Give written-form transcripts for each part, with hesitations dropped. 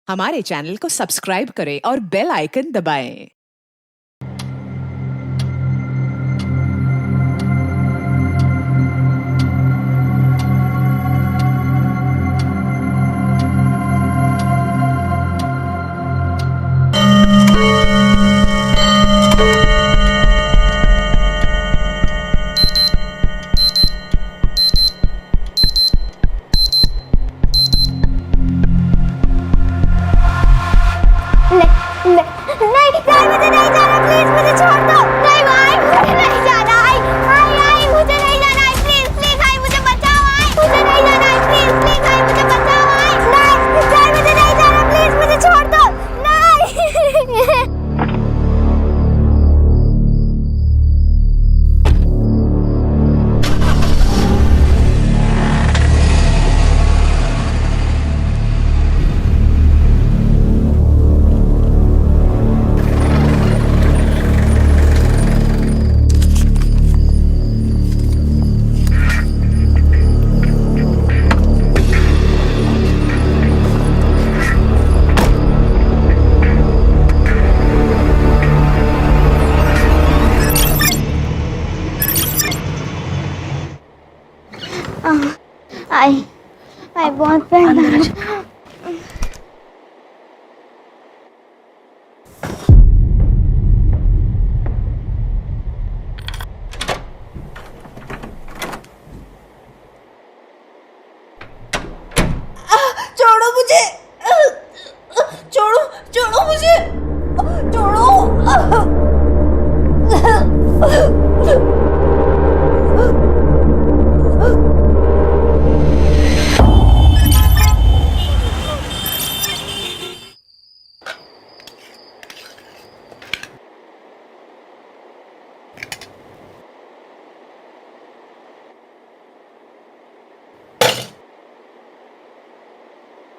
हमारे चैनल को सब्सक्राइब करें और बेल आइकन दबाएं। नहीं मुझे नहीं जाना, प्लीज मुझे छोड़ दो। नहीं भाई, मुझे नहीं जाना। आई मुझे नहीं जाना। प्लीज प्लीज आई मुझे बचाओ। मुझे नहीं जाना। प्लीज प्लीज आई मुझे बचाओ। नहीं मुझे नहीं जाना, प्लीज मुझे छोड़ दो। नहीं आई बहुत पैर दर्द। छोड़ो मुझे, छोड़ो मुझे, छोड़ो।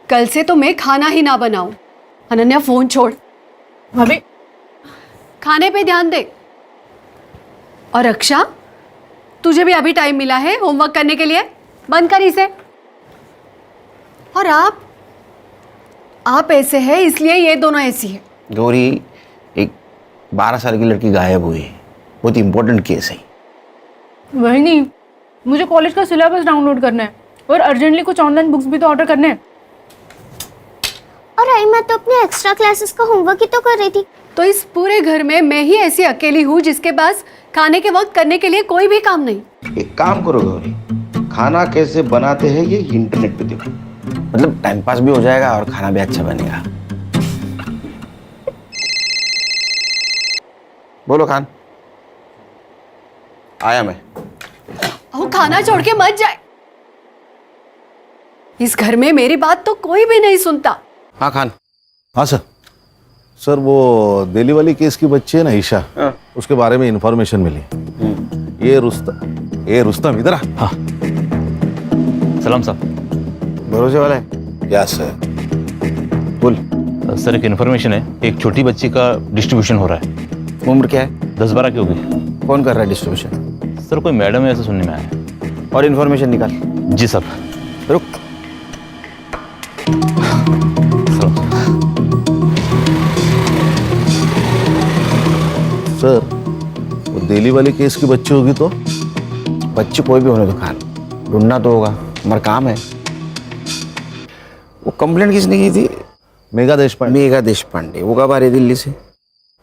कल से तो मैं खाना ही ना बनाऊं। अनन्या फोन छोड़, भाभी खाने पे ध्यान दे। और रक्षा, तुझे भी अभी टाइम मिला है होमवर्क करने के लिए, बंद कर इसे। और आप ऐसे हैं इसलिए ये दोनों ऐसी है। गौरी, एक 12 साल की लड़की गायब हुई है, बहुत इंपॉर्टेंट केस है। वही नहीं, मुझे कॉलेज का सिलेबस डाउनलोड करना है और अर्जेंटली कुछ ऑनलाइन बुक्स भी तो ऑर्डर करने हैं। और आई मैं तो अपने एक्स्ट्रा क्लासेस का होमवर्क ही तो कर रही थी। तो इस पूरे घर में मैं ही ऐसी अकेली हूँ जिसके पास खाने के वक्त करने के लिए कोई भी काम नहीं। एक काम करो गौरी, खाना कैसे बनाते हैं ये इंटरनेट पे देखो, मतलब टाइम पास भी हो जाएगा और खाना भी अच्छा बनेगा। बोलो खान। आया मैं। वो खाना छोड़ के मत जाए। इस घर में मेरी बात तो कोई भी नहीं सुनता। हाँ खान। हाँ सर। सर वो दिल्ली वाली केस की बच्ची है ना ईशा, उसके बारे में इंफॉर्मेशन मिली। ये रुस्तम इधर आ। हाँ सलाम साहब। भरोसे वाला है क्या सर? बोल सर, एक इन्फॉर्मेशन है, एक छोटी बच्ची का डिस्ट्रीब्यूशन हो रहा है। उम्र क्या है? 10-12 की होगी। कौन कर रहा है डिस्ट्रीब्यूशन? सर कोई मैडम है ऐसा सुनने में आया है। और इन्फॉर्मेशन निकाल। जी सर। रुक। सर वो दिल्ली वाली केस की बच्ची होगी तो? बच्चे कोई भी होने दो खान, ढूंढना तो होगा, हमारा काम है। वो कंप्लेंट किसने की थी? मेघा देशपांडे। मेघा देशपांडे। वो कब आ रही दिल्ली से?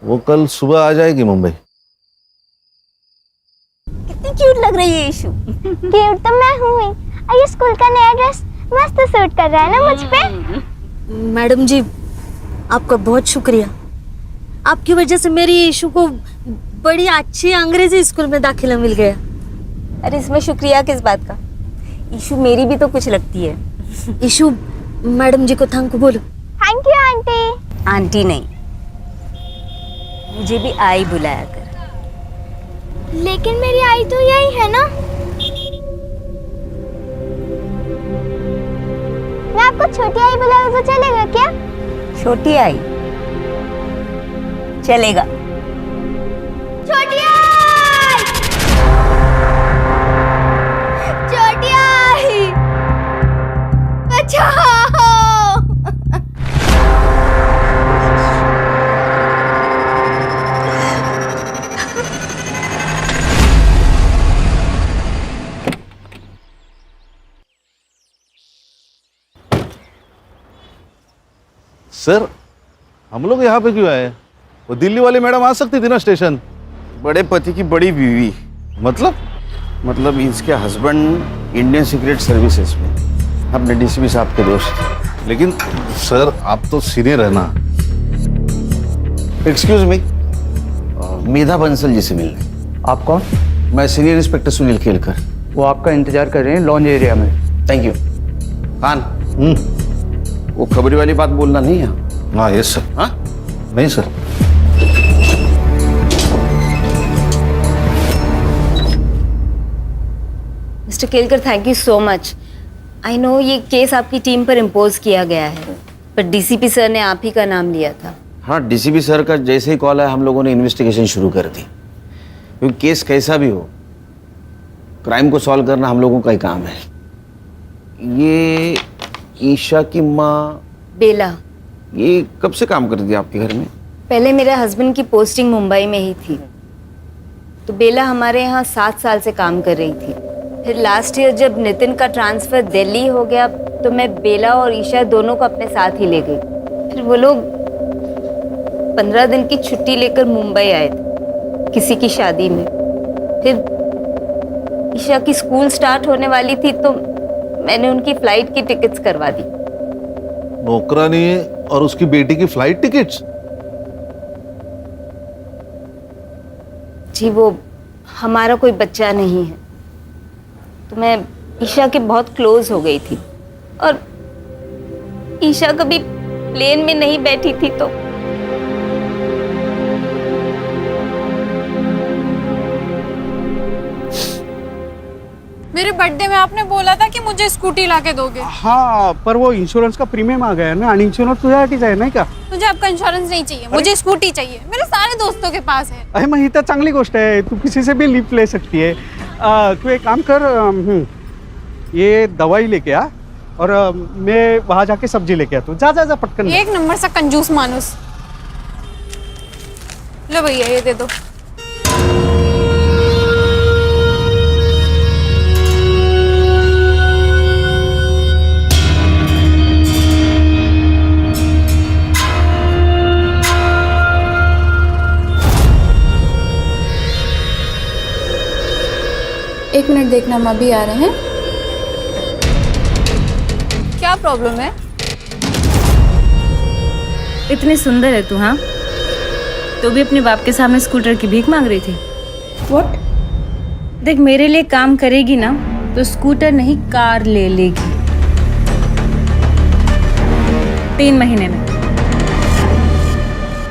वो कल सुबह आ जाएगी मुंबई। कितनी क्यूट लग रही है ईशु। क्यूट तो मैं हूँ ही। ये स्कूल का नया ड्रेस मस्त सूट कर रहा है ना मुझ पे। मैडम जी, आपका बहुत शुक्रिया। आपकी वजह से मेरी ईशु को बड़ी अच्छी अंग्रेजी स्कूल में दाखिला मिल गया। अरे इसमें शुक्रिया किस बात का? ईशु मेरी भी तो कुछ लगती है। ईशु, मैडम जी को थैंक यू बोलो। Thank you aunty. आंटी नहीं, मुझे भी आई बुलाया कर। लेकिन मेरी आई तो यही है ना। मैं आपको छोटी आई बुलाऊं तो चलेगा क्या? छोटी आई चलेगा। छोटी आई, छोटी आई, बचाओ। सर हम लोग यहाँ पे क्यों आए? वो दिल्ली वाली मैडम आ सकती थी ना स्टेशन। बड़े पति की बड़ी बीवी, मतलब इसके हस्बैंड इंडियन सीक्रेट सर्विसेज में अपने डीसीपी साहब के दोस्त। लेकिन सर आप तो सीनियर है ना। एक्सक्यूज मी, मेधा बंसल जी से मिलने। आप कौन? मैं सीनियर इंस्पेक्टर सुनील खेलकर। वो आपका इंतजार कर रहे हैं लॉन्ज एरिया में। Thank you. खान, वो खबरी वाली बात बोलना नहीं है। हाँ यस सर। हाँ नहीं sir. Mister Kelkar, thank you so much. I know ये केस आपकी टीम पर इम्पोज किया गया है, पर डीसीपी सर ने आप ही का नाम लिया था। हाँ, डीसीपी सर का जैसे ही कॉल आया हम लोगों ने इन्वेस्टिगेशन शुरू कर दी, क्योंकि केस कैसा भी हो क्राइम को सॉल्व करना हम लोगों का ही काम है। ये ईशा की माँ बेला, ये कब से काम करती है आपके घर में? पहले मेरे हस्बैंड की पोस्टिंग मुंबई में ही थी, तो बेला हमारे यहाँ 7 साल से काम कर रही थी। फिर लास्ट ईयर जब नितिन का ट्रांसफ़र दिल्ली हो गया तो मैं बेला और ईशा दोनों को अपने साथ ही ले गई। फिर वो लोग 15 दिन की छुट्टी लेकर मुंबई आए थे किसी की शादी में। फिर ईशा की स्कूल स्टार्ट होने वाली थी तो मैंने उनकी फ्लाइट की टिकट्स करवा दी। नौकरानी और उसकी बेटी की फ्लाइट टिकट्स? जी, वो हमारा कोई बच्चा नहीं है, तो मैं ईशा के बहुत क्लोज हो गई थी, और ईशा कभी प्लेन में नहीं बैठी थी तो मेरे बर्थडे में आपने बोला था कि मुझे स्कूटी लाके दोगे। हाँ, पर वो इंश्योरेंस का प्रीमियम आ गया है ना, आणि इंश्योरेंस तुझ्यासाठीच आहे नाही का? मुझे आपका इंश्योरेंस नहीं चाहिए, मुझे स्कूटी चाहिए, मेरे सारे दोस्तों के पास है। अरे मग ही तर चांगली गोष्ट आहे, तू किसी से भी लिफ्ट ले सकती है। तू एक काम कर, ये दवाई लेके आ और मैं वहाँ जाके सब्जी लेके आता हूँ। जा जा जा पटकन। एक नंबर सा कंजूस मानुस। लो भैया ये दे दो। एक मिनट देखना, हम अभी आ रहे हैं। क्या प्रॉब्लम है? इतनी सुंदर है तू, हाँ? तो भी अपने बाप के सामने स्कूटर की भीख मांग रही थी। व्हाट? देख, मेरे लिए काम करेगी ना तो स्कूटर नहीं कार ले लेगी 3 महीने में।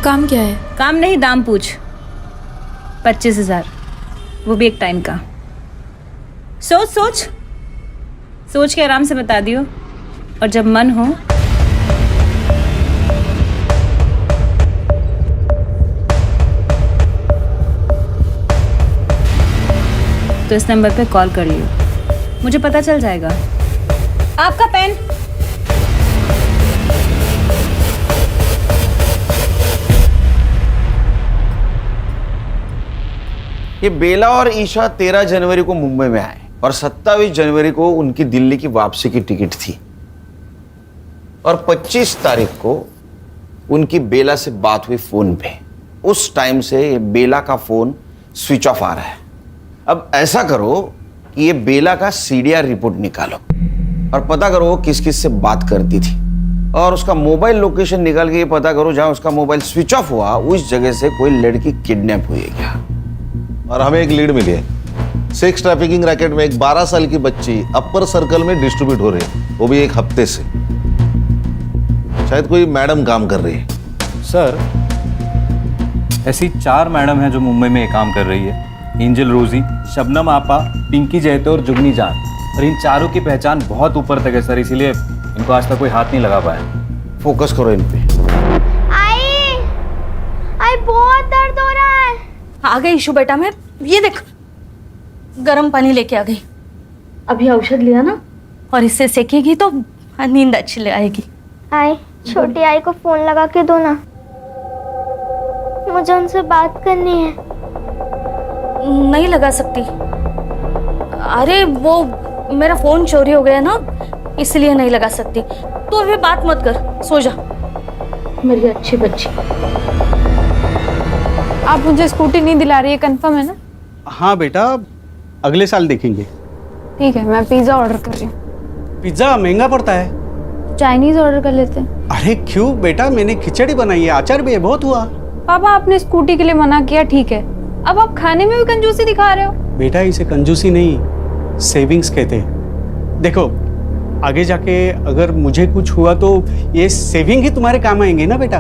काम क्या है? काम नहीं, दाम पूछ। 25,000, वो भी एक टाइम का। सोच के आराम से बता दियो, और जब मन हो तो इस नंबर पे कॉल कर लियो, मुझे पता चल जाएगा। आपका पेन। ये बेला और ईशा 13 जनवरी को मुंबई में आए और 27 जनवरी को उनकी दिल्ली की वापसी की टिकट थी, और 25 तारीख को उनकी बेला से बात हुई फोन पे। उस टाइम से ये बेला का फोन स्विच ऑफ आ रहा है। अब ऐसा करो कि ये बेला का सीडीआर रिपोर्ट निकालो और पता करो किस किस से बात करती थी, और उसका मोबाइल लोकेशन निकाल के ये पता करो जहां उसका मोबाइल स्विच ऑफ हुआ उस जगह से कोई लड़की किडनैप हुई है क्या। और हमें एक लीड मिली है, सेक्स ट्रैफिकिंग रैकेट में एक 12 साल की बच्ची अपर सर्कल में डिस्ट्रीब्यूट हो रही है, वो भी एक हफ्ते से। शायद कोई मैडम काम कर रही है। सर, ऐसी 4 मैडम हैं जो मुंबई में ये काम कर रही है। एंजल रोजी, शबनम आपा, पिंकी जयते और जुगनी जान। और इन चारों की पहचान बहुत ऊपर तक है सर, इसीलिए इनको आज तक कोई हाथ नहीं लगा पाया। फोकस करो इन पे। आई बहुत दर्द हो रहा है। आ गई ईशु बेटा, मैं ये देख गर्म पानी लेके आ गई। अभी औषध लिया ना, और इससे सेकेगी तो नींद अच्छी ले आएगी। आई, छोटी आई को फोन लगा के दो ना, मुझे उनसे बात करनी है। नहीं लगा सकती। अरे वो मेरा फोन चोरी हो गया ना, इसलिए नहीं लगा सकती। तो अभी बात मत कर, सो जा। मेरी अच्छी बच्ची। आप मुझे स्कूटी नहीं दिला रही है, कंफर्म है ना? हाँ बेटा, अगले साल देखेंगे। ठीक है, मैं पिज्ज़ा ऑर्डर कर रही हूँ। पिज्ज़ा महंगा पड़ता है। चाइनीज ऑर्डर कर लेते हैं। अरे क्यों बेटा, मैंने खिचड़ी बनाई है, अचार भी है, बहुत हुआ। पापा आपने स्कूटी के लिए मना किया, ठीक है, अब आप खाने में भी कंजूसी दिखा रहे हो। बेटा इसे कंजूसी नहीं, सेविंग्स कहते हैं। देखो आगे जाके अगर मुझे कुछ हुआ तो ये सेविंग ही तुम्हारे काम आएंगे ना बेटा।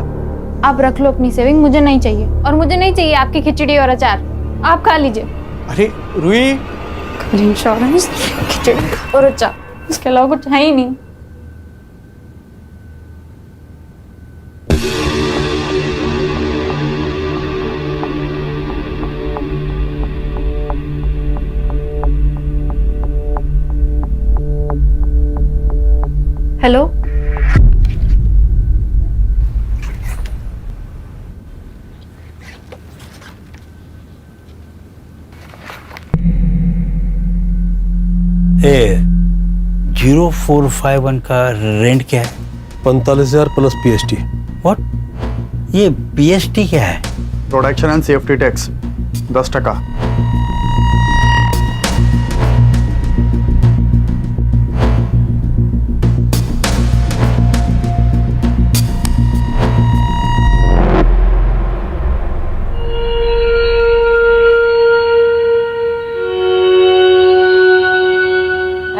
आप रख लो अपनी सेविंग, मुझे नहीं चाहिए, और मुझे नहीं चाहिए आपकी खिचड़ी और अचार, आप खा लीजिए। अरे रुई, इंश्योरेंस, खिचड़ी और अचार, इसके अलावा कुछ है ही नहीं। हेलो, ए 0451 का रेंट क्या है? 45,000 प्लस पीएसटी। व्हाट? ये पीएसटी क्या है? Production and safety tax 10%।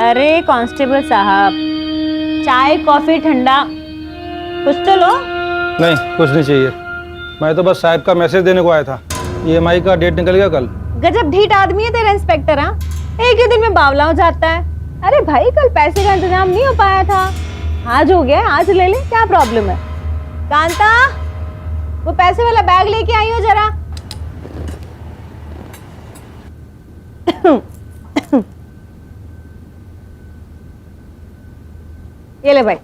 अरे कांस्टेबल साहब, चाय कॉफी ठंडा कुछ तो लो। नहीं, कुछ नहीं चाहिए, मैं तो बस साहब का मैसेज देने को आया था। ईएमआई का डेट निकल गया कल। गजब ढीठ आदमी है तेरा इंस्पेक्टर। हाँ, एक ही दिन में बावला हो जाता है। अरे भाई, कल पैसे का इंतजाम नहीं हो पाया था, आज हो गया, आज ले ले, क्या प्रॉब्लम है? कांता, वो पैसे वाला बैग लेके आई हो जरा। ये ले भाई।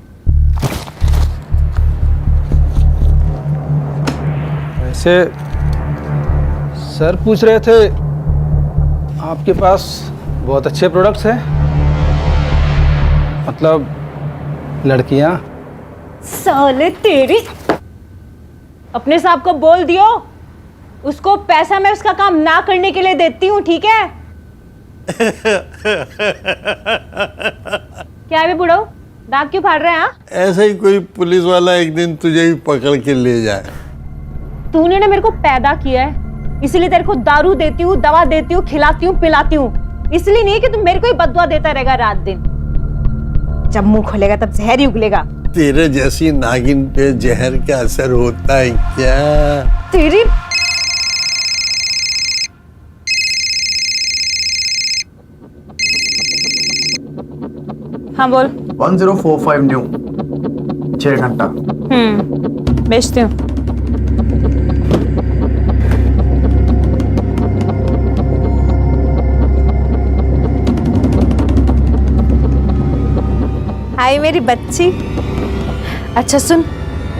वैसे सर पूछ रहे थे आपके पास बहुत अच्छे प्रोडक्ट्स हैं, मतलब लड़कियां। साले तेरी, अपने साहब को बोल दियो, उसको पैसा मैं उसका काम ना करने के लिए देती हूँ, ठीक है? क्या है बे बुढ़ो, दांत क्यों फाड़ रहे हैं? ऐसा ही कोई पुलिस वाला एक दिन तुझे भी पकड़ के ले जाए। तूने ना मेरे को पैदा किया है, इसलिए तेरे को दारू देती हूँ, दवा देती हूँ, खिलाती हूँ, पिलाती हूँ, इसलिए नहीं कि तुम मेरे को ही बददुआ देता रहेगा रात दिन। जब मुंह खोलेगा तब जहर ही उगलेगा। तेरे जैसी नागिन पे जहर का असर होता है क्या? तेरी हाँ बोल। 1045 न्यू 6 घंटा। बेचती हूँ। हाय मेरी बच्ची। अच्छा सुन,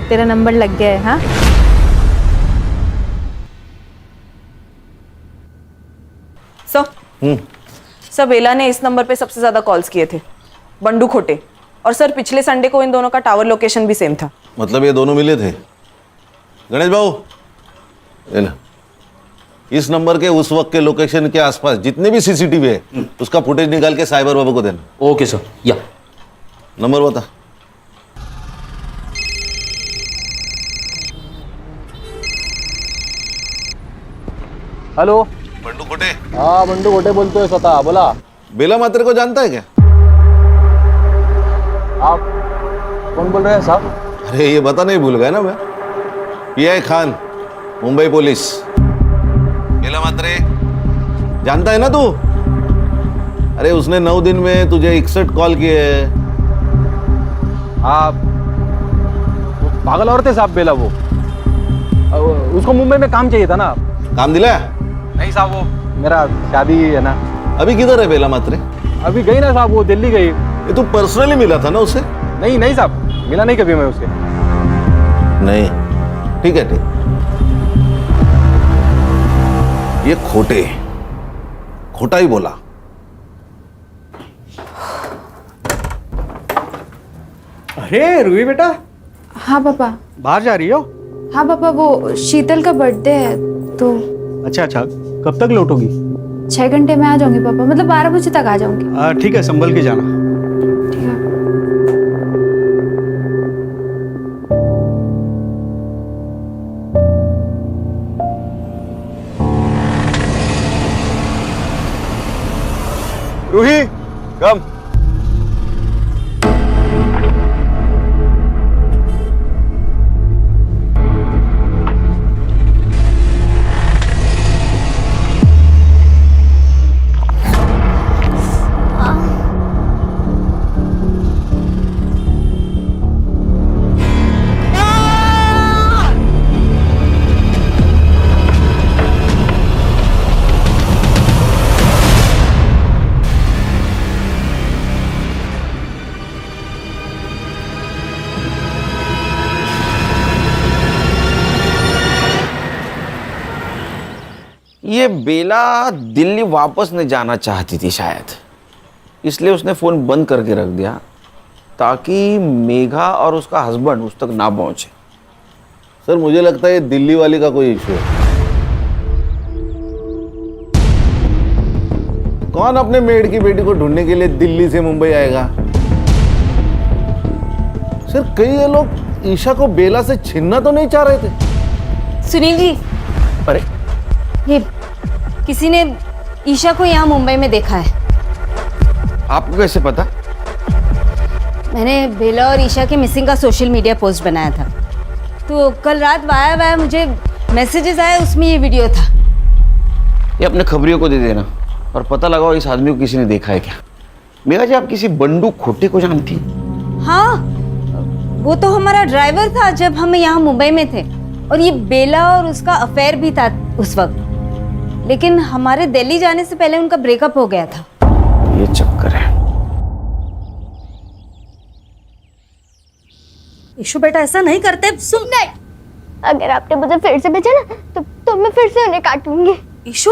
तेरा नंबर लग गया है। हाँ, सर बेला ने इस नंबर पे सबसे ज्यादा कॉल्स किए थे, बंडू खोटे। और सर पिछले संडे को इन दोनों का टावर लोकेशन भी सेम था। मतलब ये दोनों मिले थे? गणेश बाबू, ये लो। इस नंबर के उस वक्त के लोकेशन के आसपास जितने भी सीसीटीवी है उसका फुटेज निकाल के साइबर बाबू को देना। Okay sir. या नंबर बता। हेलो, बंडू खोटे। हाँ बंडू कोटे बोलते हो, स्वतः बोला। बेला मात्रे को जानता है क्या? आप कौन बोल रहे हैं साहब? अरे ये बता नहीं भूल गया ना मैं, पीआई खान, मुंबई पुलिस। बेला मात्रे जानता है ना तू? अरे उसने 9 दिन में तुझे 61 कॉल किए हैं। आप पागल औरत है साहब बेला, वो उसको मुंबई में काम चाहिए था ना। काम दिलाया? नहीं साहब, वो मेरा शादी है ना। अभी किधर है बेला मात्रे? अभी गई ना साहब, वो दिल्ली गई। ये तू पर्सनली मिला था ना उससे? नहीं नहीं साहब, मिला नहीं कभी मैं उससे। नहीं, ठीक है, ठीक। ये खोटा ही बोला। अरे रुई बेटा, हाँ पापा। बाहर जा रही हो? हाँ पापा, वो शीतल का बर्थडे है तो। अच्छा अच्छा, कब तक लौटोगी? 6 घंटे में आ जाऊंगी पापा, मतलब 12 बजे तक आ जाऊंगी। ठीक है, संभल के जाना। ठीक है। रूही, कम। ये बेला दिल्ली वापस नहीं जाना चाहती थी शायद, इसलिए उसने फ़ोन बंद करके रख दिया ताकि मेघा और उसका हस्बैंड उस तक ना पहुंचे। सर मुझे लगता है ये दिल्ली वाली का कोई इशू है। कौन अपने मेड की बेटी को ढूंढने के लिए दिल्ली से मुंबई आएगा? सर कई ये लोग ईशा को बेला से छीनना तो नहीं चाह रहे थे? सुनील जी, अरे ये किसी ने ईशा को यहाँ मुंबई में देखा है। आपको कैसे पता? मैंने बेला और ईशा के मिसिंग का सोशल मीडिया पोस्ट बनाया था, तो कल रात वाया मुझे मैसेजेस आए, उसमें ये वीडियो था। ये अपने खबरियों को दे देना और पता लगाओ इस आदमी को किसी ने देखा है क्या। मेघा जी, आप किसी बंडू खोटे को जानती? हाँ, वो तो हमारा ड्राइवर था जब हम यहाँ मुंबई में थे, और ये बेला और उसका अफेयर भी था उस वक्त, लेकिन हमारे दिल्ली जाने से पहले उनका ब्रेकअप हो गया था। ये चक्कर है। ईशु बेटा ऐसा नहीं करते। सुन, नहीं, अगर आपने मुझे फिर से भेजा ना तो मैं फिर से उन्हें काटूंगी। ईशु,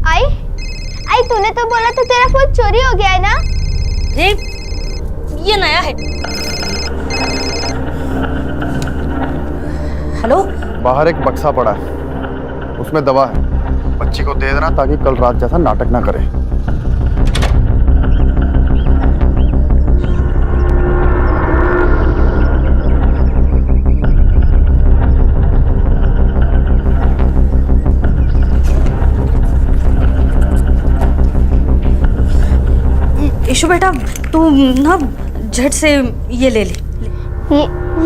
आई तूने तो बोला था तेरा फोन चोरी हो गया है ना? ये नया है। हेलो, बाहर एक बक्सा पड़ा है, उसमें दवा है, बच्ची को दे देना ताकि कल रात जैसा नाटक ना करे। ईशु बेटा, तू ना झट से ये ले ले।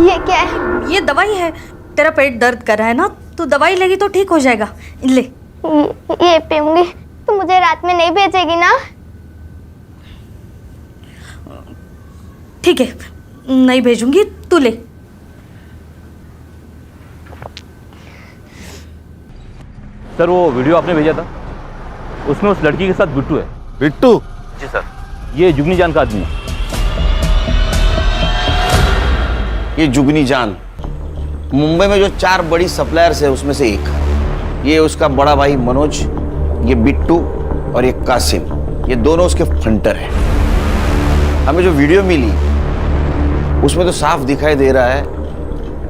ये क्या है? ये दवाई है। तेरा पेट दर्द कर रहा है ना, तू दवाई लेगी तो ठीक हो जाएगा। ले। ये पीऊंगी तो मुझे रात में नहीं भेजेगी ना? ठीक है, नहीं भेजूंगी, तू ले। सर वो वीडियो आपने भेजा था, उसमें उस लड़की के साथ बिट्टू है। बिट्टू? जी सर, ये जुगनी जान का आदमी है। ये जुगनी जान मुंबई में जो 4 बड़ी सप्लायर्स है उसमें से एक। ये उसका बड़ा भाई मनोज, ये बिट्टू और ये कासिम, ये दोनों उसके फंटर हैं। हमें जो वीडियो मिली उसमें तो साफ दिखाई दे रहा है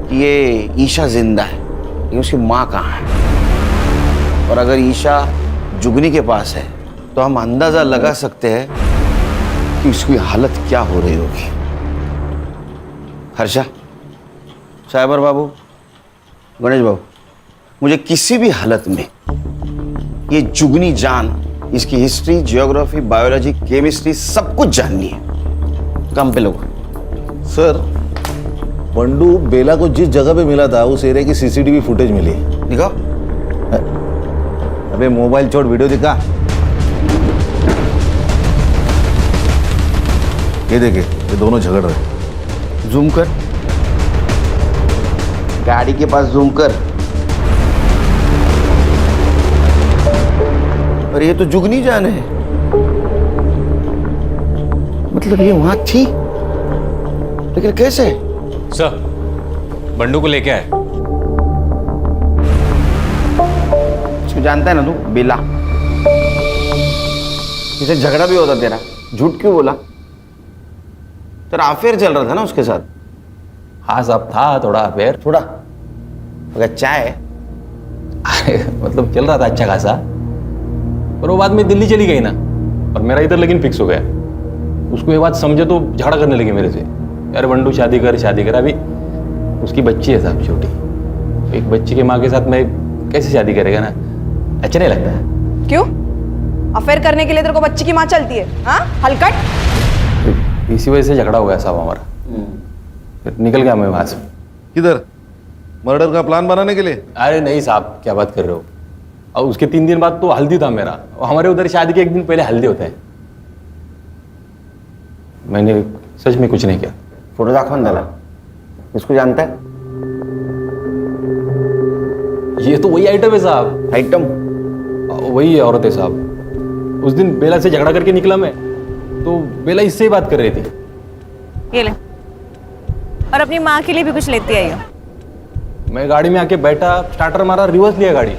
कि ये ईशा जिंदा है, लेकिन उसकी माँ कहाँ है। और अगर ईशा जुगनी के पास है तो हम अंदाजा लगा सकते हैं कि उसकी हालत क्या हो रही होगी। हर्षा, साइबर बाबू, गणेश बाबू, मुझे किसी भी हालत में ये जुगनी जान, इसकी हिस्ट्री, जियोग्राफी, बायोलॉजी, केमिस्ट्री सब कुछ जाननी है। काम पे लोग। सर बंडू बेला को जिस जगह पे मिला था उस एरिया की सीसीटीवी फुटेज मिली है। दिखाओ। अबे मोबाइल छोड़, वीडियो दिखा। ये देखे, ये दोनों झगड़ रहे। जूम कर, गाड़ी के पास जूम कर। और ये तो जुगनी जान है, मतलब ये वहां थी, लेकिन कैसे? सर बंडू को लेके आए। जानता है ना तू, बेला, इसे झगड़ा भी होता तेरा, झूठ क्यों बोला? तेरा अफेयर चल रहा था ना उसके साथ? हाँ साहब, था थोड़ा अफेयर। थोड़ा अगर चाय मतलब चल रहा था अच्छा खासा, पर वो बाद में दिल्ली चली गई ना, और मेरा इधर लेकिन फिक्स हो गया। उसको ये बात समझे तो झगड़ा करने लगी मेरे से, यार बंडू शादी कर। अभी उसकी बच्ची है साहब, छोटी। एक बच्ची के माँ के साथ मैं कैसे शादी करेगा ना, अच्छा नहीं लगता है। क्यों? अफेयर करने के लिए तेरे को बच्ची की माँ चलती है? हाँ, हलकट। इसी वजह से झगड़ा हो गया साहब हमारा, फिर निकल गया मैं वहां से। किधर? मर्डर का प्लान बनाने के लिए? अरे नहीं साहब, क्या बात कर रहे हो। और उसके 3 दिन बाद तो हल्दी था मेरा, और हमारे उधर शादी के 1 दिन पहले हल्दी होता है। मैंने सच में कुछ नहीं किया। फोटो दाखवा ना त्याला, इसको जानता है? ये तो वही आइटम है साहब। आइटम? वही औरत है साहब। उस दिन बेला से झगड़ा करके निकला मैं, तो बेला इससे ही बात कर रही थी। ये ले, और अपनी माँ के लिए भी कुछ लेती आई हो। मैं गाड़ी में आके बैठा, स्टार्टर मारा, रिवर्स लिया गाड़ी,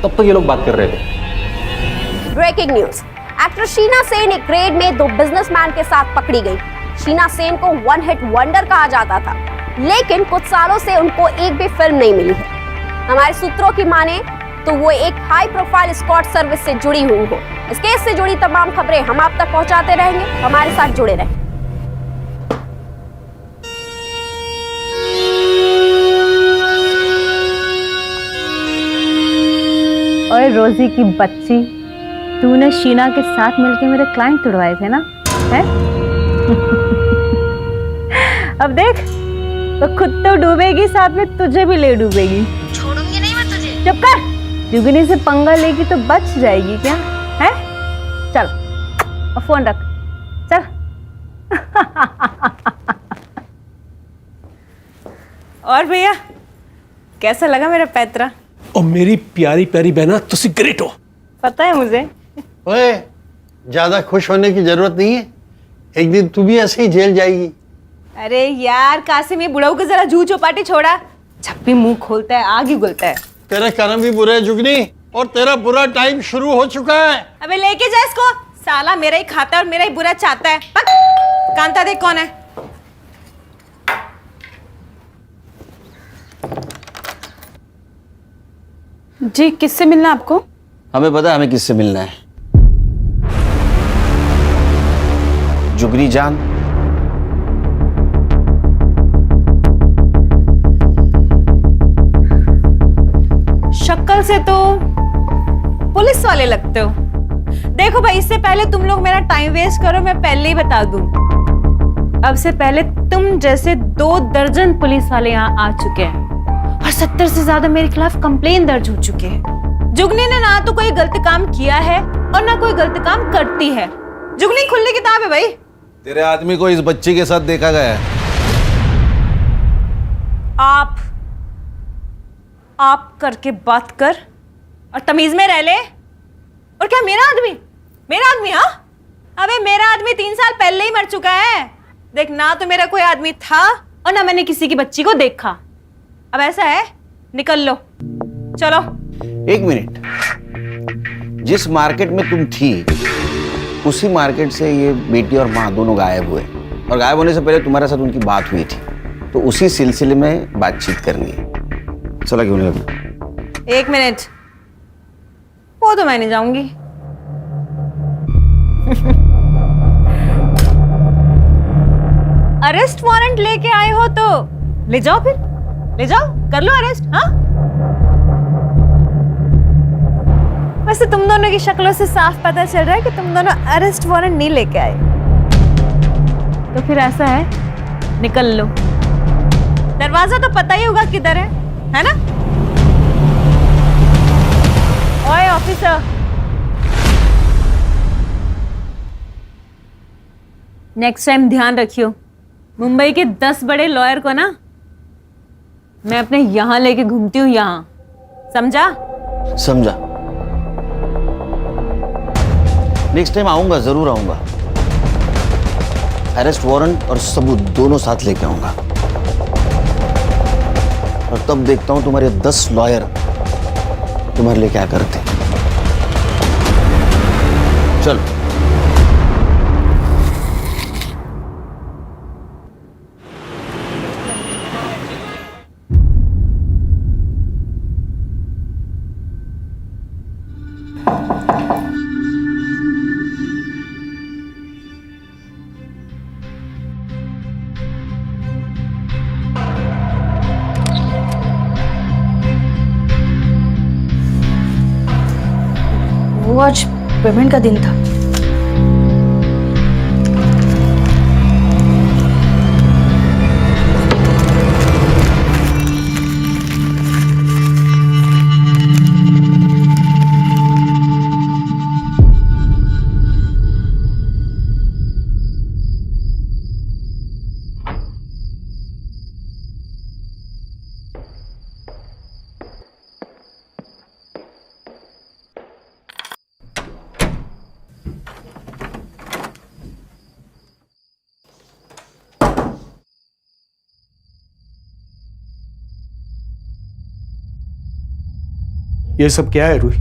तब तक ये लोग बात कर रहे थे। Breaking news, actress Sheena Sen एक रेड में 2 बिजनेसमैन के साथ पकड़ी गई। शीना सेन को 1 हिट वंडर कहा जाता था, लेकिन कुछ सालों से उनको एक भी फिल्म नहीं मिली है। हमारे सूत्रों की माने तो वो एक हाई प्रोफाइल एस्कॉर्ट सर्विस से जुड़ी हुई हो। इस केस से जुड़ी तमाम खबरें हम आप तक पहुंचाते रहेंगे, हमारे साथ जुड़े रहें। और रोजी की बच्ची, तूने शीना के साथ मिलकर मेरे क्लाइंट तुड़वाए थे ना, है? अब देख, तो खुद तो डूबेगी, साथ में तुझे भी ले डूबेगी। छोड़ूंगी नहीं मैं तुझे। चुप कर, जुगनी से पंगा लेगी तो बच जाएगी क्या, है? चल, और फोन रख, चल। और भैया, कैसा लगा मेरा पैतरा? और मेरी प्यारी प्यारी बहना, तुसी ग्रेट हो। पता है मुझे। ओए, ज्यादा खुश होने की जरूरत नहीं है, एक दिन तू भी ऐसे ही जेल जाएगी। अरे यार कासिम, ये बुढ़ाऊ को जरा जू चौपाटी छोड़ा, जब भी मुंह खोलता है आग ही बोलता है। तेरे कर्म भी बुरे हैं जुगनी, और तेरा बुरा टाइम शुरू हो चुका है। अबे लेके जा इसको, साला मेरा ही खाता है और मेरा ही बुरा चाहता है। कांता देख कौन है। जी, किससे मिलना आपको? हमें पता है हमें किससे मिलना है। जुगनी जान। शक्ल से तो पुलिस वाले लगते हो। देखो भाई, इससे पहले तुम लोग मेरा टाइम वेस्ट करो, मैं पहले ही बता दूं, अब से पहले तुम जैसे 2 दर्जन पुलिस वाले यहाँ आ चुके हैं, और 70 से ज्यादा मेरे खिलाफ कंप्लेन दर्ज हो चुके हैं। जुगनी ने ना तो कोई गलत काम किया है और ना कोई गलत काम करती है। जुगनी खुली किताब है भाई। तेरे आदमी को इस बच्ची के साथ देखा गया है। आप करके बात कर और तमीज में रह ले। और क्या मेरा आदमी? हाँ, अबे मेरा आदमी 3 साल पहले ही मर चुका है। देख, ना तो मेरा कोई आदमी था और ना मैंने किसी की बच्ची को देखा। अब ऐसा है, निकल लो, चलो। 1 मिनट, जिस मार्केट में तुम थी उसी मार्केट से ये बेटी और माँ दोनों गायब हुए, और गायब होने से पहले तुम्हारे साथ उनकी बात हुई थी, तो उसी सिलसिले में बातचीत करनी है। चला क्यों नहीं लगा? 1 मिनट, वो तो मैं नहीं जाऊंगी। अरेस्ट वारंट लेके आए हो तो ले जाओ, फिर ले जाओ, कर लो अरेस्ट। हाँ, वैसे तुम दोनों की शक्लों से साफ पता चल रहा है कि तुम दोनों अरेस्ट वारंट नहीं लेके आए। तो फिर ऐसा है, निकल लो। दरवाजा तो पता ही होगा किधर है ना? ओए ऑफिसर, नेक्स्ट टाइम ध्यान रखियो, मुंबई के 10 बड़े लॉयर को ना मैं अपने यहां लेके घूमती हूँ, यहां, समझा? समझा। नेक्स्ट टाइम आऊंगा, जरूर आऊंगा। अरेस्ट वारंट और सबूत दोनों साथ लेके आऊंगा, और तब देखता हूं तुम्हारे 10 लॉयर तुम्हारे लिए क्या करते। चलो। वो आज पेमेंट का दिन था। ये सब क्या है रूही?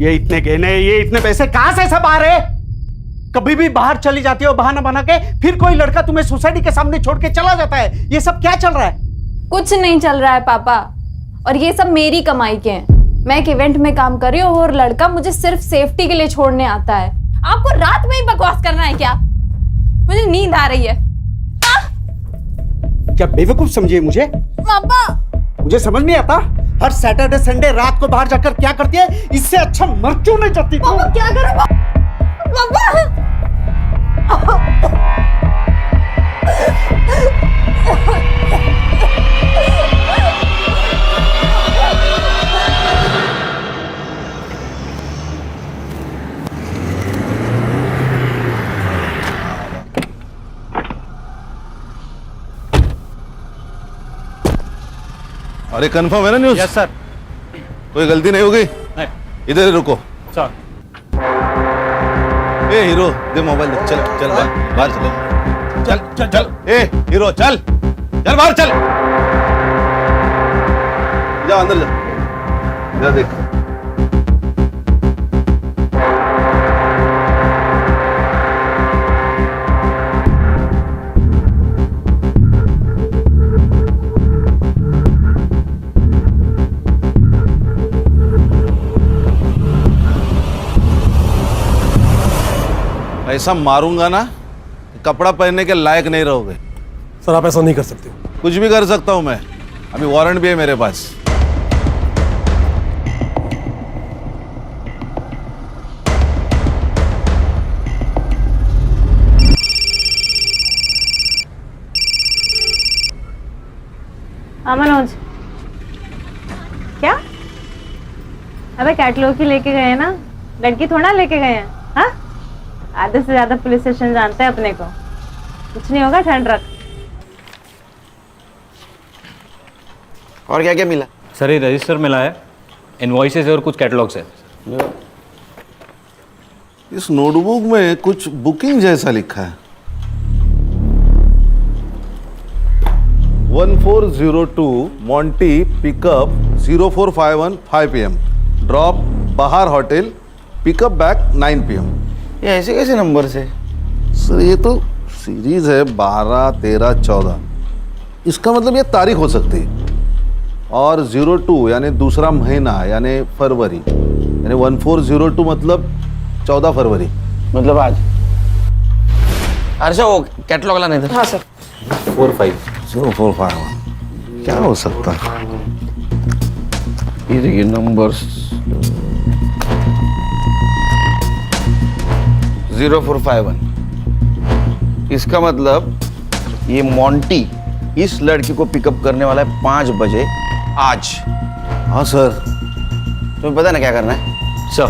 ये इतने गहने, ये इतने पैसे कहां से सब आ रहे? कभी भी बाहर चली जाती हो बहाना बना के, फिर कोई लड़का तुम्हें सोसाइटी के सामने छोड़ के चला जाता है। ये सब क्या चल रहा है? कुछ नहीं चल रहा है पापा, और ये सब मेरी कमाई के हैं। मैं एक इवेंट में काम कर रही हूँ और लड़का मुझे सिर्फ सेफ्टी के लिए छोड़ने आता है। आपको रात में ही बकवास करना है क्या? मुझे नींद आ रही है। क्या बेवकूफ समझिए मुझे? पापा मुझे समझ नहीं आता, हर सैटरडे संडे रात को बाहर जाकर क्या करती है? इससे अच्छा मर क्यों नहीं जाती? पापा क्या करूं? पापा अरे कंफर्म है ना न्यूज़? Yes sir. कोई गलती नहीं होगी? नहीं। इधर ही रुको। सर। ए हीरो दे मोबाइल दे। चल चल बाहर चले। चल चल चल। ए हीरो चल चल बाहर चल। जा अंदर जा। जा देख। ऐसा मारूंगा ना, कपड़ा पहनने के लायक नहीं रहोगे। सर आप ऐसा नहीं कर सकते। कुछ भी कर सकता हूं मैं, अभी वारंट भी है मेरे पास। मनोज क्या? अबे कैटलॉग ही लेके गए हैं ना, लड़की थोड़ा लेके गए हैं। हाँ, आधे से ज्यादा पुलिस स्टेशन जानते हैं अपने को। कुछ नहीं होगा, ठंड रख। और क्या क्या मिला? सर ये रजिस्टर मिला है, इनवॉइसेस और कुछ कैटलॉग्स है। इस नोटबुक में कुछ बुकिंग जैसा लिखा है। 1402 मॉन्टी पिकअप 0451 5 PM ड्रॉप बाहर होटल पिकअप बैक 9 PM। ये ऐसे कैसे नंबर से? सर ये तो सीरीज है 12, 13, 14। इसका मतलब ये तारीख हो सकती है। और 02 यानी दूसरा महीना यानी फरवरी, यानी 1402 मतलब 14 फरवरी, मतलब आज। अच्छा वो कैटलॉग लाना इधर। हाँ सर। 0451 क्या हो सकता है? ये देखिए नंबर्स 0451। इसका मतलब ये मॉन्टी इस लड़की को पिकअप करने वाला है 5 बजे आज। हाँ सर। तुम्हें पता है ना क्या करना है? सर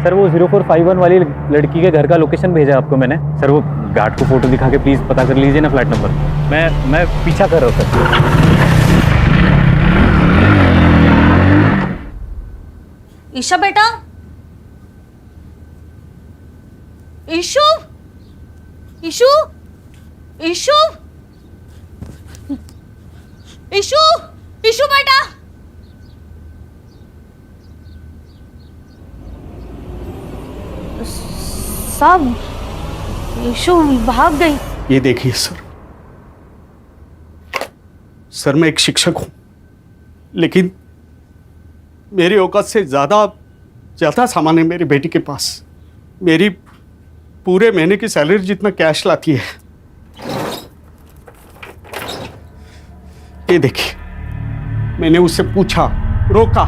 सर वो 0451 वाली लड़की के घर का लोकेशन भेजा आपको मैंने। सर वो गार्ड को फोटो दिखा के प्लीज़ पता कर लीजिए ना फ्लैट नंबर। मैं पीछा कर रहा हूँ सर। ईशा बेटा, ईशु, ईशु, ईशु, ईशु, ईशु बेटा। साहब, ईशु भाग गई। ये देखिए सर मैं एक शिक्षक हूं, लेकिन मेरी औकात से ज्यादा सामान है मेरी बेटी के पास। मेरी पूरे महीने की सैलरी जितना कैश लाती है। ये देखिए, मैंने उससे पूछा, रोका,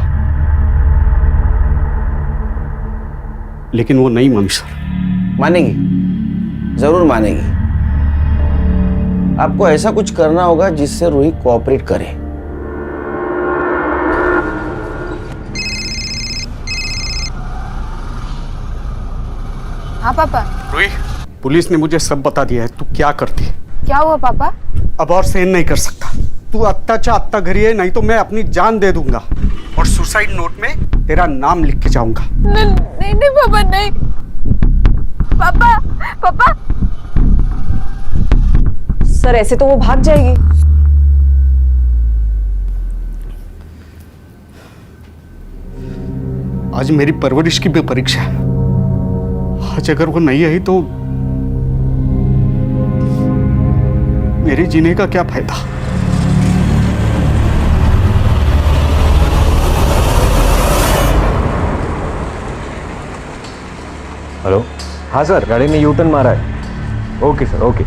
लेकिन वो नहीं मानी सर। मानेगी, जरूर मानेगी। आपको ऐसा कुछ करना होगा जिससे रूही कोऑपरेट करे। हाँ पापा। रूही, पुलिस ने मुझे सब बता दिया है। तू क्या करती है? क्या हुआ पापा? अब और सहन नहीं कर सकता। तू अत्ता अत्ता घरी है, नहीं तो मैं अपनी जान दे दूंगा और सुसाइड नोट में तेरा नाम लिख के जाऊंगा। नहीं नहीं पापा, नहीं पापा। पापा सर ऐसे तो वो भाग जाएगी। आज मेरी परवरिश की भी परीक्षा है। आज अगर वो नहीं आई तो मेरे जीने का क्या फायदा? हेलो। हाँ सर, गाड़ी ने यू टर्न मारा है। Okay sir, okay.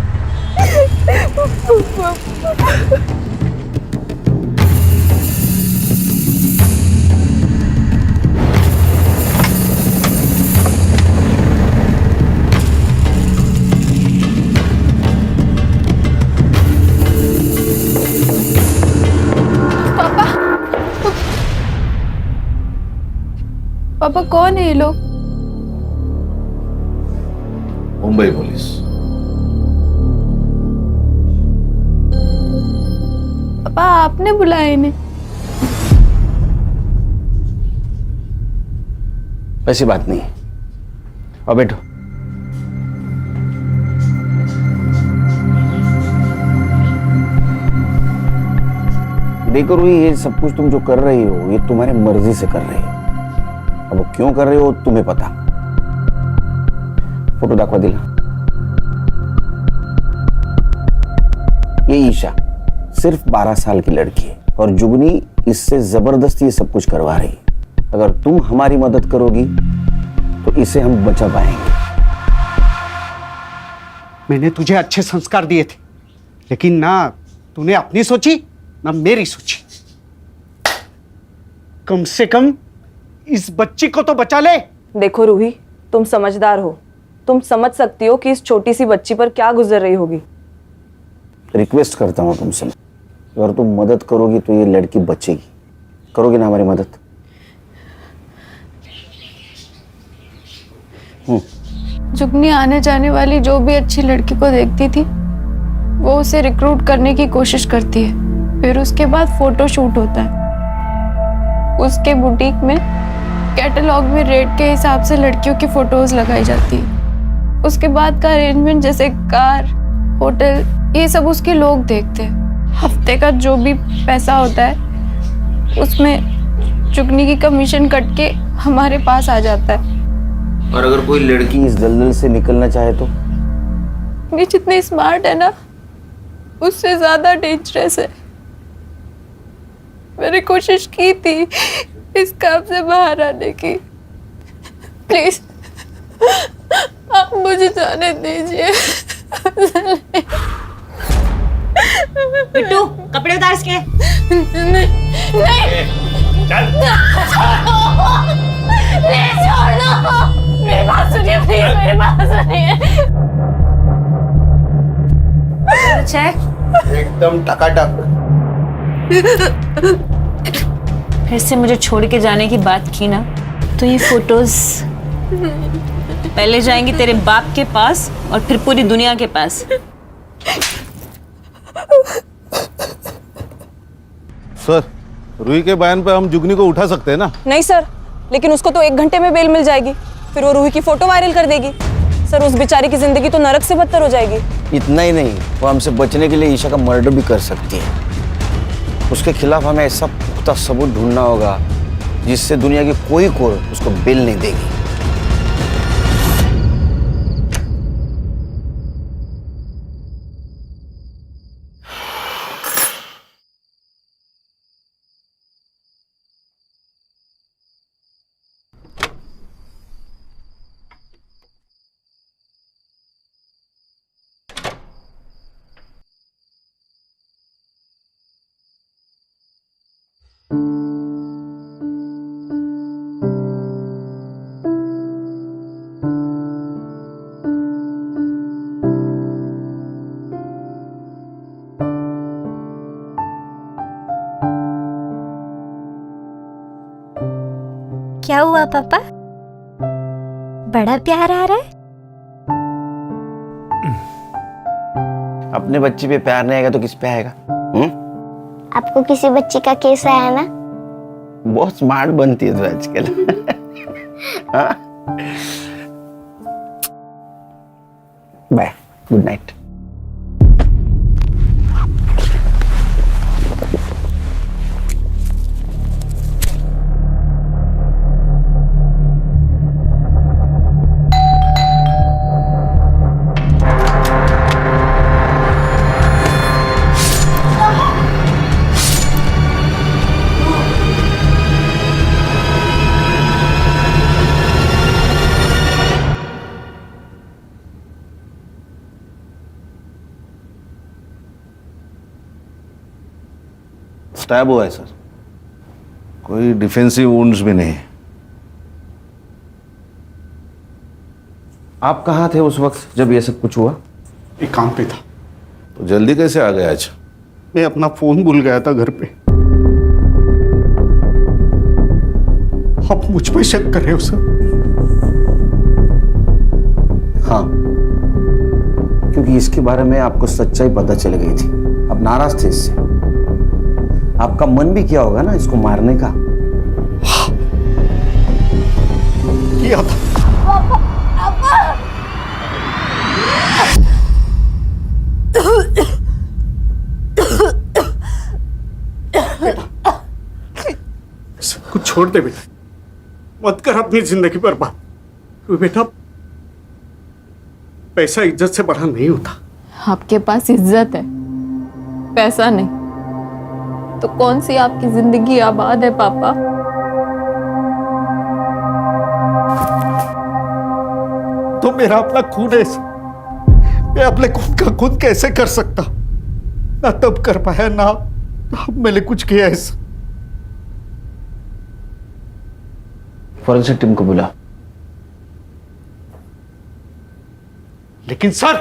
पापा कौन है ये लोग? मुंबई पुलिस। पापा आपने बुलाया इन्हें? ऐसी बात नहीं है। अब बैठो। देखो रूही, ये सब कुछ तुम जो कर रही हो ये तुम्हारी मर्जी से कर रही हो। अब वो क्यों कर रहे हो तुम्हें पता। फोटो दाखवा दिला। ये ईशा सिर्फ 12 साल की लड़की है और जुगनी इससे जबरदस्ती ये सब कुछ करवा रही है। अगर तुम हमारी मदद करोगी तो इसे हम बचा पाएंगे। मैंने तुझे अच्छे संस्कार दिए थे, लेकिन ना तूने अपनी सोची ना मेरी सोची। कम से कम इस बच्ची को तो बचा ले। देखो रूही, तुम समझदार हो, तुम समझ सकती हो कि इस छोटी सी बच्ची पर क्या गुजर रही होगी। रिक्वेस्ट करता हूं तुमसे, अगर तुम मदद करोगी तो ये लड़की बचेगी। करोगी ना हमारी मदद? जुगनी आने जाने वाली जो भी अच्छी लड़की को देखती थी वो उसे रिक्रूट करने की कोशिश करती है। फिर उसके बाद फोटो शूट होता है। उसके बुटीक में कैटलॉग में रेट के हिसाब से लड़कियों की फोटोज लगाई जाती है। उसके बाद का अरेंजमेंट जैसे कार, होटल, ये सब उसके लोग देखते हैं। हफ्ते का जो भी पैसा होता है उसमें जुगनी की कमीशन कट के हमारे पास आ जाता है। और अगर कोई लड़की इस दलदल से निकलना चाहे तो? ये जितनी स्मार्ट है ना उससे ज्यादा डेंजरस है। मैंने कोशिश की थी इस काम से बाहर आने की। प्लीज आप मुझे जाने दीजिए। बिट्टू, कपड़े उतार इसके। नहीं चल। प्लीज छोड़ दो। मेरी बात सुनिए प्लीज, मेरी बात सुनिए। एकदम टकाटक। फिर से मुझे छोड़ के जाने की बात की ना तो ये फोटोज पहले जाएंगी तेरे बाप के पास और फिर पूरी दुनिया के पास। सर, रूही के बयान पे हम जुगनी को उठा सकते हैं ना? नहीं सर, लेकिन उसको तो 1 घंटे में बेल मिल जाएगी, फिर वो रूही की फोटो वायरल कर देगी। सर, उस बेचारी की जिंदगी तो नरक से बदतर हो जाएगी। इतना ही नहीं, वो हमसे बचने के लिए ईशा का मर्डर भी कर सकती है। उसके खिलाफ हमें ऐसा पुख्ता सबूत ढूंढना होगा जिससे दुनिया की कोई कोर्ट उसको बेल नहीं देगी। क्या हुआ पापा? बड़ा प्यार आ रहा है? अपने बच्चे पे प्यार नहीं आएगा तो किस पे आएगा? आपको किसी बच्ची का केस आया ना? बहुत स्मार्ट बनती है तू आजकल। हाँ? Bye, good night. स्टैब हुआ है सर, कोई डिफेंसिव वुंड्स भी नहीं। आप कहाँ थे उस वक्त जब ये सब कुछ हुआ? एक काम पे था। तो जल्दी कैसे आ गए आज? मैं अपना फोन भूल गया था घर पे। आप मुझ पे शक कर रहे हो सर? हाँ, क्योंकि इसके बारे में आपको सच्चाई पता चल गई थी। अब नाराज थे इससे। आपका मन भी किया होगा ना इसको मारने का। किया था। सब कुछ छोड़ दे बेटा, मत कर अपनी जिंदगी बर्बाद। क्यों बेटा, पैसा इज्जत से बड़ा नहीं होता। आपके पास इज्जत है, पैसा नहीं, तो कौन सी आपकी जिंदगी आबाद है पापा? तो मेरा अपना खून है, मैं अपने खून का खुद कैसे कर सकता? ना तब कर पाया ना अब मैंने कुछ किया ऐसा। फॉरेंसिक टीम को बुला। लेकिन सर,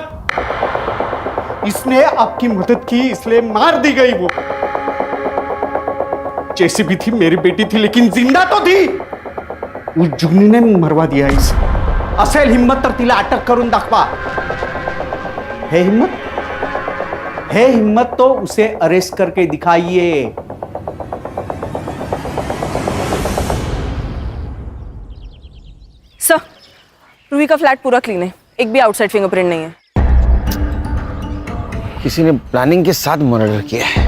इसने आपकी मदद की इसलिए मार दी गई। वो जैसी भी थी मेरी बेटी थी, लेकिन जिंदा तो थी। उस जुगनी ने मरवा दिया इसे। असेल हिम्मत तर तिला अटक करून दाखवा। है हिम्मत? है हिम्मत तो उसे अरेस्ट करके दिखाइए। सर, रूही का फ्लैट पूरा क्लीन है, एक भी आउटसाइड फिंगरप्रिंट नहीं है। किसी ने प्लानिंग के साथ मर्डर किया है।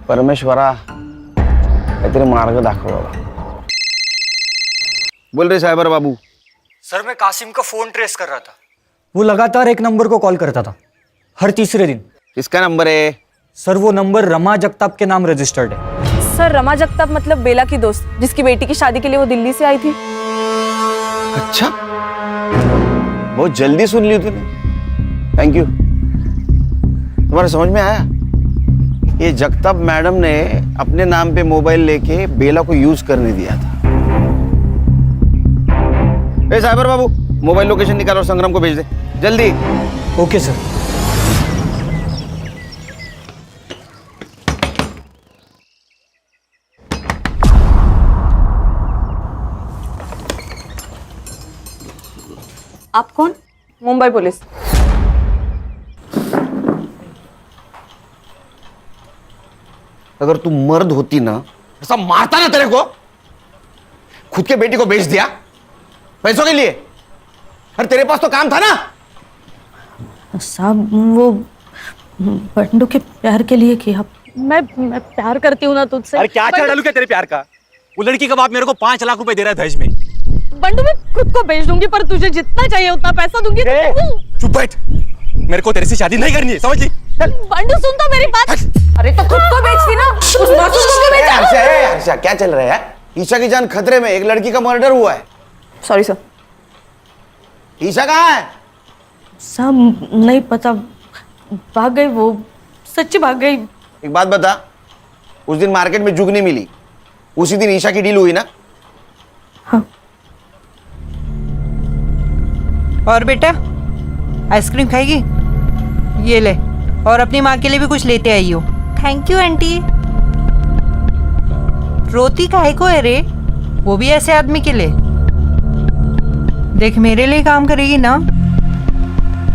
परमेश्वरा, काहीतरी मार्ग दाखव बाबा। बोल रहे साइबर बाबू। सर, मैं कासिम का फोन ट्रेस कर रहा था। वो लगातार एक नंबर को कॉल करता था, हर तीसरे दिन। किसका नंबर है? सर, वो नंबर रमा जगताप के नाम रजिस्टर्ड है। सर, रमा जगताप मतलब बेला की दोस्त, जिसकी बेटी की शादी के लिए वो दिल्ली से आई थी। अच्छा, बहुत जल्दी सुन ली तूने। Thank you. तुम्हारे समझ में आया? ये जगताप मैडम ने अपने नाम पे मोबाइल लेके बेला को यूज करने दिया था। ए साइबर बाबू, मोबाइल लोकेशन निकाल और संग्राम को भेज दे जल्दी। Okay sir. आप कौन? मुंबई पुलिस। अगर तू मर्द होती ना, ऐसा मारता ना तेरे को। खुद के बेटी को बेच दिया पैसों के लिए। अरे तेरे पास तो काम था ना। साहब वो बंडू के प्यार के लिए किया। मैं प्यार करती हूँ ना तुझसे। अरे क्या चढ़ डालू क्या तेरे प्यार का? वो लड़की का बाप मेरे को 5 लाख रुपए दे रहा है दहेज में। बंडू मैं खुद को बेच दूंगी, पर तुझे जितना चाहिए उतना पैसा दूंगी। चुप बैठ, मेरे को तेरे से शादी नहीं करनी है, समझ ली? बंडू सुन तो मेरी बात। अरे तो खुद को बेचती ना, उस मासूम को बेचा। हर्षा क्या चल रहा है? ईशा की जान खतरे में, एक लड़की का मर्डर हुआ है। Sorry sir. ईशा कहाँ है? साहब नहीं पता, भाग गई वो, सच्ची भाग गई। एक बात बता, उस दिन मार्केट में जुगनी मिली, उसी दिन ईशा की डील हुई ना? हाँ। और बेटा आइसक्रीम खाएगी? ये ले, और अपनी माँ के लिए भी कुछ लेते आई हो। Thank you aunty. रोती काहे को है रे? वो भी ऐसे आदमी के लिए। देख मेरे लिए काम करेगी ना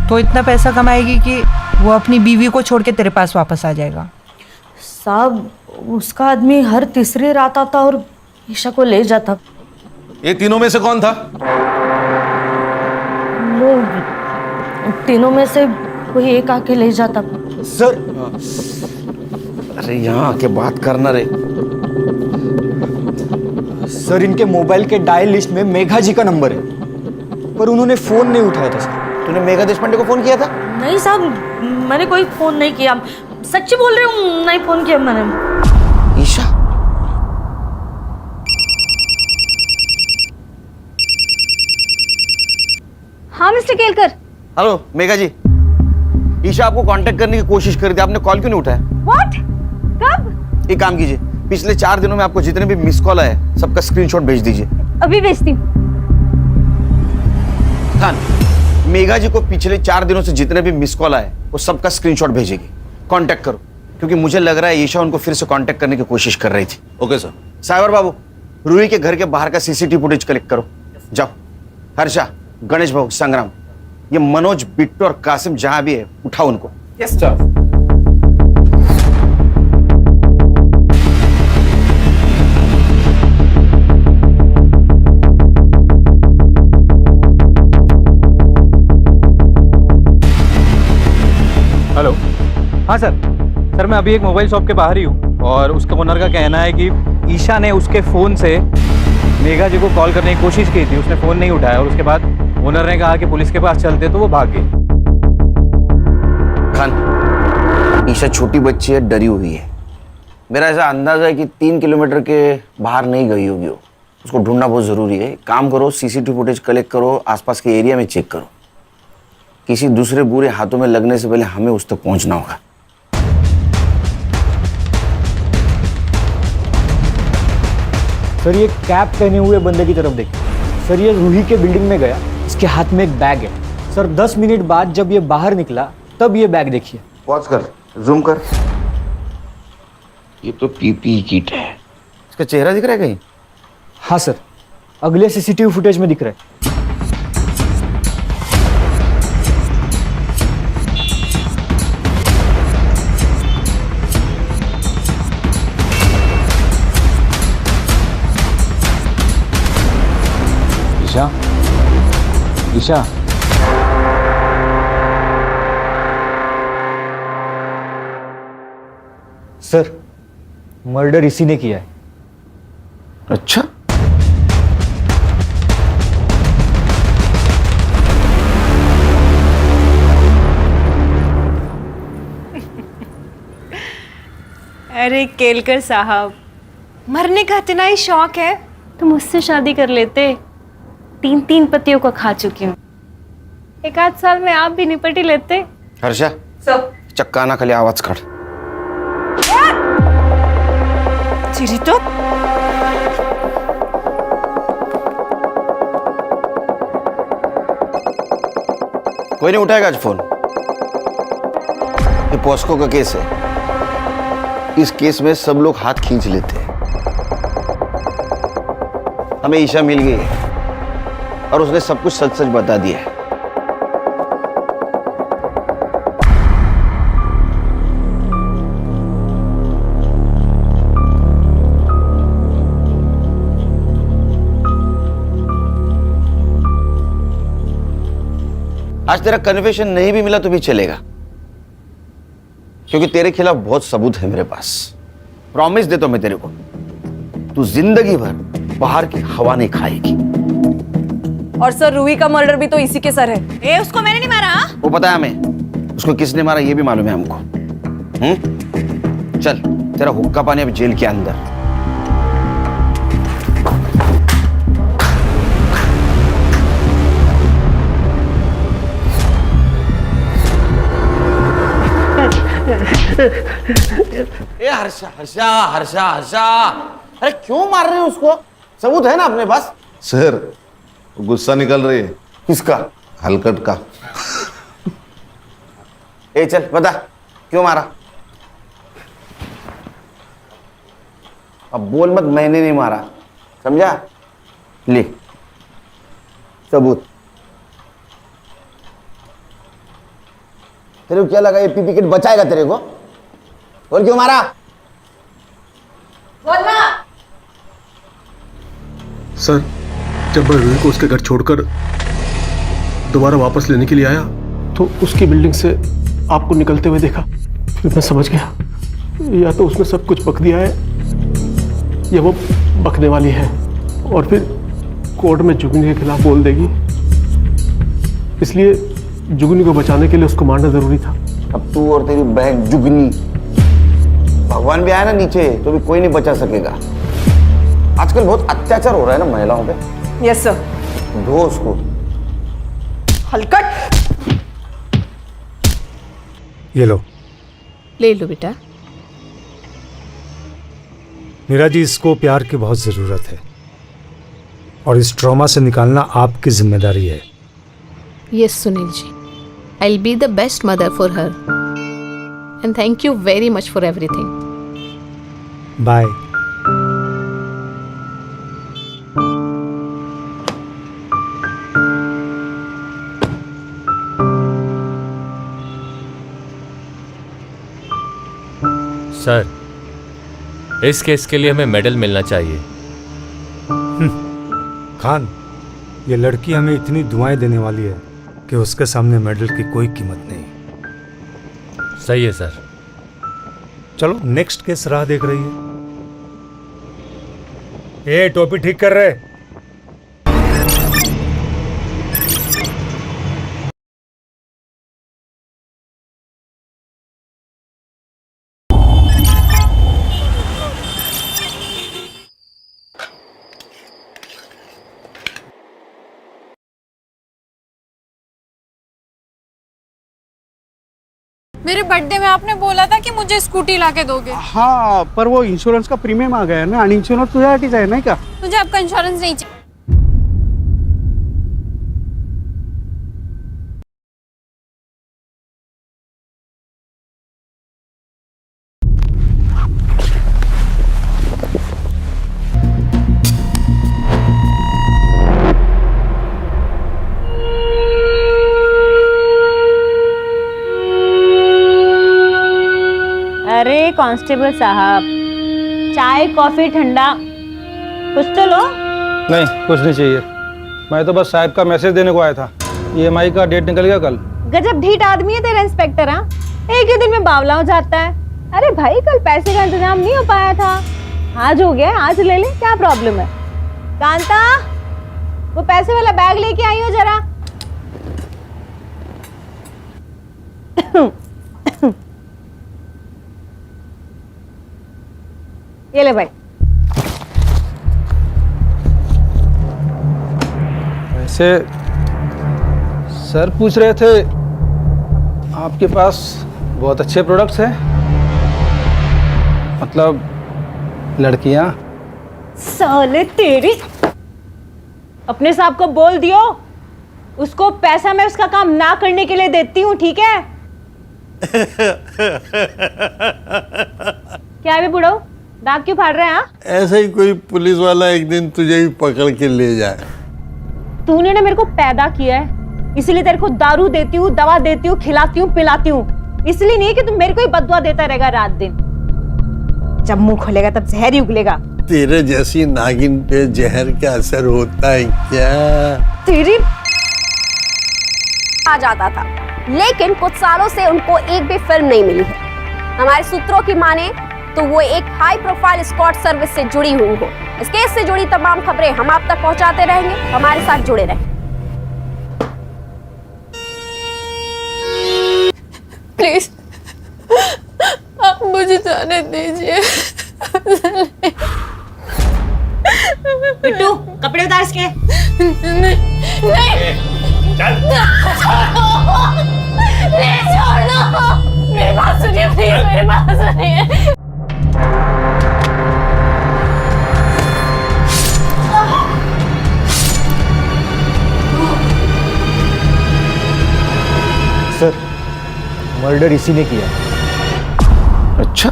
तो इतना पैसा कमाएगी कि वो अपनी बीवी को छोड़ के तेरे पास वापस आ जाएगा। साहब उसका आदमी हर तीसरी रात आता और ईशा को ले जाता। ये तीनों में से कौन था? वो तीनों में से कोई एक आके ले जाता। सर अरे यहाँ आके बात करना रे। सर इनके मोबाइल के डायल लिस्ट में मेघा जी का नंबर है, पर उन्होंने फोन नहीं उठाया था सर। तूने मेघा देशपांडे को फोन किया था? नहीं साहब, मैंने कोई फोन नहीं किया, सच्ची बोल रही हूँ, नहीं फोन किया मैंने। ईशा? हाँ मिस्टर केलकर। हेलो मेघा जी, ईशा आपको कांटेक्ट करने की कोशिश कर रही थी, आपने कॉल क्यों नहीं उठाया? व्हाट? कब? एक काम कीजिए, पिछले 4 दिनों में आपको जितने भी मिस कॉल आए सबका स्क्रीनशॉट भेज दीजिए। अभी भेजती हूँ। खान, मेघा जी को पिछले 4 दिनों से जितने भी मिस कॉल आए वो सबका स्क्रीनशॉट भेजेगी। कांटेक्ट करो, क्योंकि मुझे लग रहा है ईशा उनको फिर से कांटेक्ट करने की कोशिश कर रही थी। Okay sir. साइबर बाबू, रूही के घर के बाहर का सीसीटीवी फुटेज कलेक्ट करो। जाओ। हर्षा, गणेश भाऊ, संग्राम, ये मनोज, बिट्टू और कासिम जहां भी है उठाओ उनको। Yes sir. हेलो। हाँ सर मैं अभी एक मोबाइल शॉप के बाहर ही हूँ और उसके ओनर का कहना है कि ईशा ने उसके फ़ोन से मेघा जी को कॉल करने की कोशिश की थी, उसने फ़ोन नहीं उठाया और उसके बाद ओनर ने कहा कि पुलिस के पास चलते तो वो भाग गई। खान, ईशा छोटी बच्ची है, डरी हुई है। मेरा ऐसा अंदाजा है कि 3 किलोमीटर के बाहर नहीं गई होगी वो। उसको ढूंढना बहुत ज़रूरी है। काम करो, सीसीटीवी फुटेज कलेक्ट करो, आसपास के एरिया में चेक करो। किसी दूसरे बुरे हाथों में लगने से पहले हमें उस तक पहुंचना होगा। सर ये कैप पहने हुए बंदे की तरफ देखिए। सर ये रूही के बिल्डिंग में गया, इसके हाथ में एक बैग है। सर 10 मिनट बाद जब ये बाहर निकला तब ये बैग देखिए। पॉज कर, जूम कर। ये तो पीपीई किट है। इसका चेहरा दिख रहा है कहीं? हाँ सर, अगले सीसीटीवी फुटेज में दिख रहा है। ईशा, ईशा, सर मर्डर इसी ने किया है। अच्छा, अरे केलकर साहब, मरने का इतना ही शौक है तो मुझसे शादी कर लेते। 3 पतियों को खा चुकी हूँ, 1 आध साल में आप भी निपट ही लेते। हर्षा, चक्का ना खाली आवाज काढ। चिरी तो कोई नहीं उठाएगा आज फोन। ये पॉस्को का केस है। इस केस में सब लोग हाथ खींच लेते हैं। हमें ईशा मिल गई है और उसने सब कुछ सच सच बता दिया है। आज तेरा कन्फेशन नहीं भी मिला तो भी चलेगा, क्योंकि तेरे खिलाफ बहुत सबूत है मेरे पास। प्रॉमिस देता हूं मैं तेरे को, तू जिंदगी भर बाहर की हवा नहीं खाएगी। और सर रूही का मर्डर भी तो इसी के सर है। ए, उसको मैंने नहीं मारा। वो पता है हमें, उसको किसने मारा ये भी मालूम है हमको। चल, तेरा हुक्का पानी अब जेल के अंदर। ए हर्षा हर्षा हर्षा हर्षा, अरे क्यों मार रहे हो उसको? सबूत है ना अपने पास। सर गुस्सा निकल रही है। किसका? हलकट का। ए चल बता क्यों मारा? अब बोल मत मैंने नहीं मारा, समझा? ले सबूत। तेरे को क्या लगा ये पीपी किट बचाएगा तेरे को? बोल क्यों मारा? बोलना। सर, जब मैं रूही को उसके घर छोड़कर दोबारा वापस लेने के लिए आया तो उसकी बिल्डिंग से आपको निकलते हुए देखा। फिर मैं समझ गया या तो उसने सब कुछ बक दिया है या वो बकने वाली है, और फिर कोर्ट में जुगनी के खिलाफ बोल देगी। इसलिए जुगनी को बचाने के लिए उसको मारना जरूरी था। अब तू और तेरी बहन जुगनी, भगवान भी आया ना नीचे तो भी कोई नहीं बचा सकेगा। आजकल बहुत अत्याचार हो रहा है ना महिलाओं पे। Yes sir. धो उसको। हलकट। ये लो। ले लो बेटा। मीरा जी, इसको प्यार की बहुत ज़रूरत है और इस ट्रॉमा से निकालना आपकी जिम्मेदारी है। Yes Sunil ji, I'll be the best mother for her. And thank you very much for everything. Bye. Sir, इस केस के लिए हमें मेडल मिलना चाहिए। खान, ये लड़की हमें इतनी दुआएं देने वाली है कि उसके सामने मेडल की कोई कीमत नहीं। सही है सर। चलो नेक्स्ट केस राह देख रही है। ए टोपी ठीक कर रहे। मेरे बर्थडे में आपने बोला था कि मुझे स्कूटी लाके दोगे। हाँ, पर वो इंश्योरेंस का प्रीमियम आ गया है ना, आणि इंश्योरेंस तुझ्यासाठीच आहे नाही का? मुझे आपका इंश्योरेंस नहीं चाहिए। अरे कांस्टेबल साहब, चाय कॉफी ठंडा कुछ तो लो। नहीं, कुछ नहीं चाहिए। मैं तो बस साहब का मैसेज देने को आया था। EMI का डेट निकल गया कल। गजब ढीठ आदमी है तेरा इंस्पेक्टर। हाँ, एक ही दिन में बावला हो जाता है। अरे भाई, कल पैसे का इंतजाम नहीं हो पाया था, आज हो गया, आज ले ले, क्या प्रॉब्लम है? कांता, वो पैसे वाला बैग लेके आई हो जरा। ये ले भाई। वैसे सर पूछ रहे थे आपके पास बहुत अच्छे प्रोडक्ट्स हैं, मतलब लड़कियां। साले तेरी, अपने साहब को बोल दियो, उसको पैसा मैं उसका काम ना करने के लिए देती हूँ, ठीक है? क्या है बुढ़ो, दांत क्यों फाड़ रहे हैं? ऐसा ही कोई पुलिस वाला एक दिन तुझे भी पकड़ के ले जाए। तूने ना मेरे को पैदा किया है, इसलिए तेरे को दारू देती हूँ, दवा देती हूँ, खिलाती हूँ, पिलाती हूँ, इसलिए नहीं कि तुम मेरे को ही बददुआ देता रहेगा रात दिन। जब मुंह खोलेगा तब जहर ही उगलेगा। तेरे जैसी नागिन पे जहर का असर होता है क्या? तेरी आ जाता था, लेकिन कुछ सालों से उनको एक भी फिल्म नहीं मिली है। हमारे सूत्रों की माने तो वो एक हाई प्रोफाइल एस्कॉर्ट सर्विस से जुड़ी हुई हो। इस केस से जुड़ी तमाम खबरें हम आप तक पहुंचाते रहेंगे, हमारे साथ जुड़े रहें। प्लीज आप मुझे जाने दीजिए। बिट्टू कपड़े उतार इसके। नहीं चल। प्लीज छोड़ दो, मेरी बात सुनिए, प्लीज मेरी बात सुनिए। सर मर्डर इसी ने किया। अच्छा,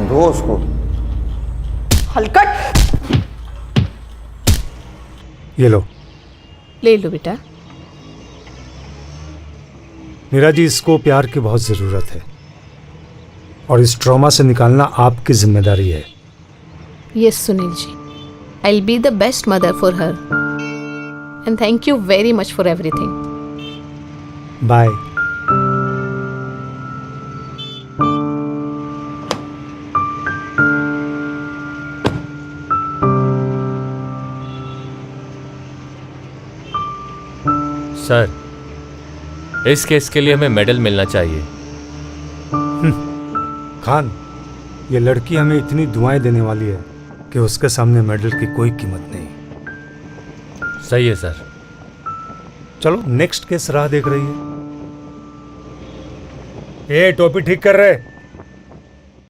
दो उसको। हलकट। ये लो। ले लो बेटा। मीरा जी, इसको प्यार की बहुत ज़रूरत है और इस ट्रॉमा से निकालना आपकी जिम्मेदारी है। Yes Sunil ji, I will be the best mother for her and thank you very much for everything. Bye. Sir, इस केस के लिए हमें मेडल मिलना चाहिए। खान, ये लड़की हमें इतनी दुआएं देने वाली है कि उसके सामने मेडल की कोई कीमत नहीं। सही है सर। चलो नेक्स्ट केस राह देख रही है। ए टोपी ठीक कर रहे।